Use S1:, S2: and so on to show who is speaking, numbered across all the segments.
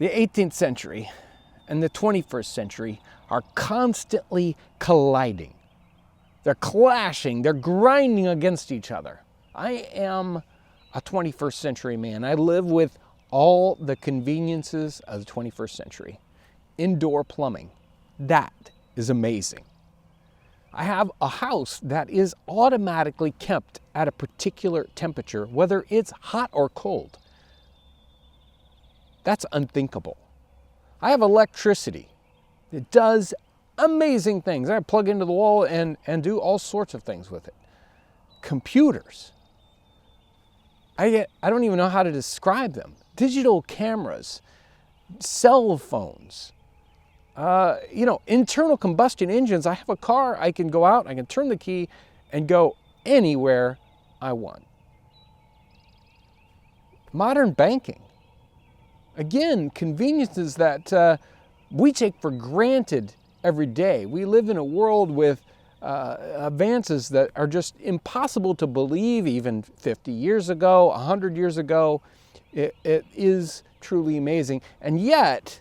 S1: The 18th century and the 21st century are constantly colliding. They're clashing, they're grinding against each other. I am a 21st century man. I live with all the conveniences of the 21st century. Indoor plumbing, that is amazing. I have a house that is automatically kept at a particular temperature, whether it's hot or cold. That's unthinkable. I have electricity. It does amazing things. I plug into the wall and do all sorts of things with it. Computers. I don't even know how to describe them. Digital cameras, cell phones, internal combustion engines. I have a car, I can go out, I can turn the key and go anywhere I want. Modern banking. Again, conveniences that we take for granted every day. We live in a world with advances that are just impossible to believe even 50 years ago, 100 years ago. It is truly amazing. And yet,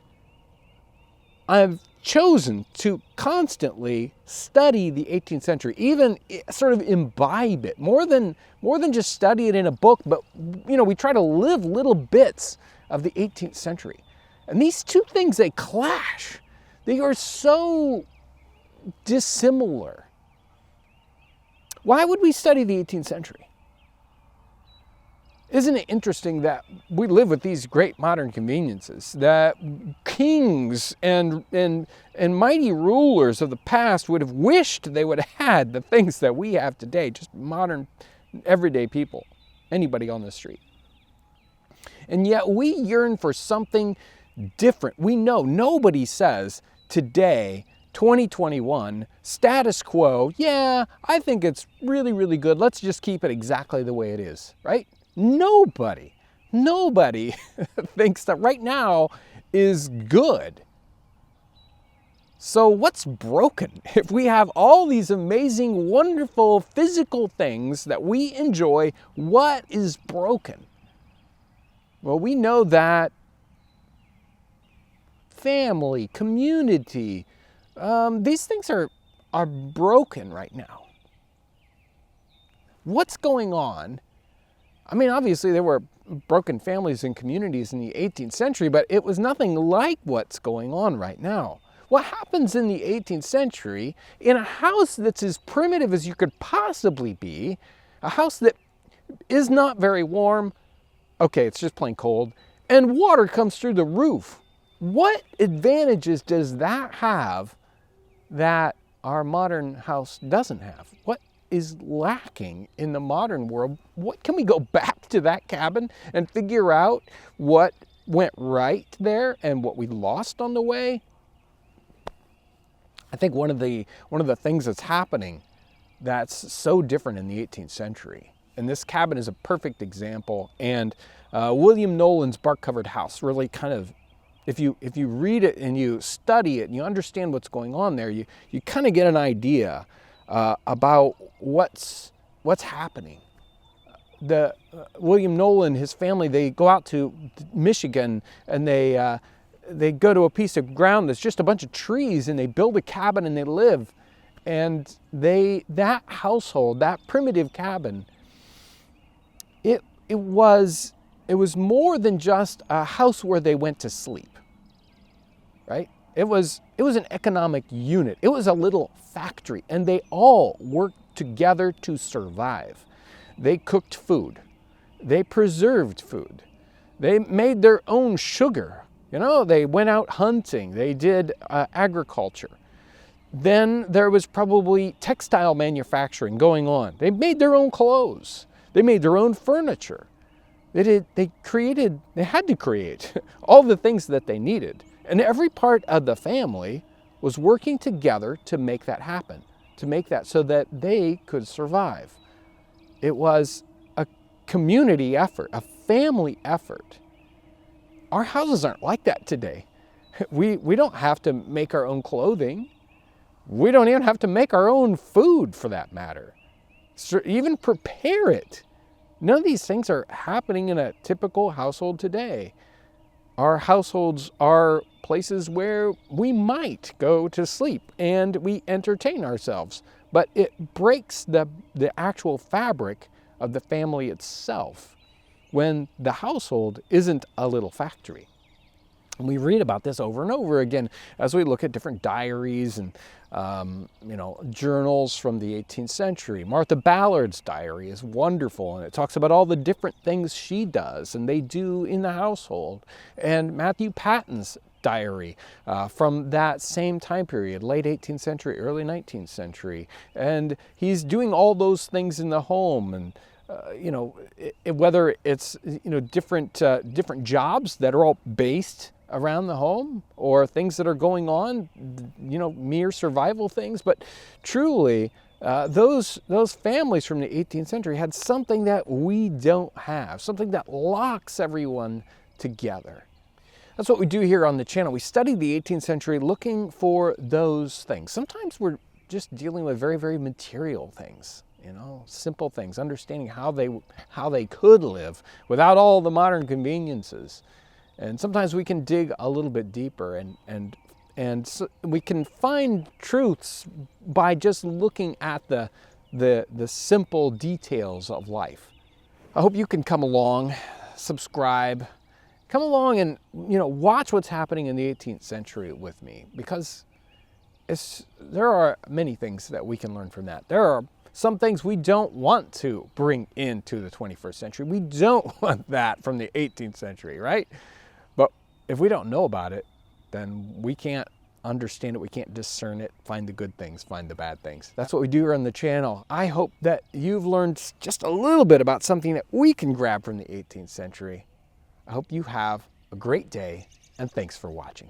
S1: I've chosen to constantly study the 18th century, even sort of imbibe it, more than just study it in a book, but we try to live little bits of the 18th century. And these two things, they clash. They are so dissimilar. Why would we study the 18th century? Isn't it interesting that we live with these great modern conveniences, that kings and mighty rulers of the past would have wished they would have had the things that we have today, just modern, everyday people, anybody on the street. And yet we yearn for something different. We know nobody says today, 2021, status quo, yeah, I think it's really, really good. Let's just keep it exactly the way it is, right? Nobody thinks that right now is good. So what's broken? If we have all these amazing, wonderful physical things that we enjoy, what is broken? Well, we know that family, community, these things are broken right now. What's going on? I mean, obviously there were broken families and communities in the 18th century, but it was nothing like what's going on right now. What happens in the 18th century in a house that's as primitive as you could possibly be, a house that is not very warm, okay, it's just plain cold, and water comes through the roof. What advantages does that have that our modern house doesn't have? What is lacking in the modern world? What can we go back to that cabin and figure out what went right there and what we lost on the way? I think one of the things that's happening that's so different in the 18th century, and this cabin is a perfect example, and William Nolan's Bark-Covered House really kind of, if you read it and you study it and you understand what's going on there, you kind of get an idea about what's happening. William Nolan, his family, they go out to Michigan and they go to a piece of ground that's just a bunch of trees, and they build a cabin and they live. And that household, that primitive cabin, it was more than just a house where they went to sleep, right? It was an economic unit. It was a little factory, and they all worked together to survive. They cooked food. They preserved food. They made their own sugar. They went out hunting. They did agriculture. Then there was probably textile manufacturing going on. They made their own clothes. They made their own furniture. They had to create all the things that they needed. And every part of the family was working together to make that happen, to make that so that they could survive. It was a community effort, a family effort. Our houses aren't like that today. We don't have to make our own clothing. We don't even have to make our own food, for that matter. So even prepare it. None of these things are happening in a typical household today. Our households are places where we might go to sleep and we entertain ourselves, but it breaks the actual fabric of the family itself when the household isn't a little factory. And we read about this over and over again as we look at different diaries and journals from the 18th century. Martha Ballard's diary is wonderful, and it talks about all the different things she does and they do in the household. And Matthew Patton's diary from that same time period, late 18th century, early 19th century. And he's doing all those things in the home, and whether it's different jobs that are all based around the home or things that are going on, mere survival things. But truly, those families from the 18th century had something that we don't have, something that locks everyone together. That's what we do here on the channel. We study the 18th century looking for those things. Sometimes we're just dealing with very, very material things. Simple things, understanding how they could live without all the modern conveniences. And sometimes we can dig a little bit deeper, and so we can find truths by just looking at the simple details of life. I hope you can come along, subscribe, come along and watch what's happening in the 18th century with me, because there are many things that we can learn from that. There are some things we don't want to bring into the 21st century. We don't want that from the 18th century, right? But if we don't know about it, then we can't understand it, we can't discern it, find the good things, find the bad things. That's what we do here on the channel. I hope that you've learned just a little bit about something that we can grab from the 18th century. I hope you have a great day, and thanks for watching.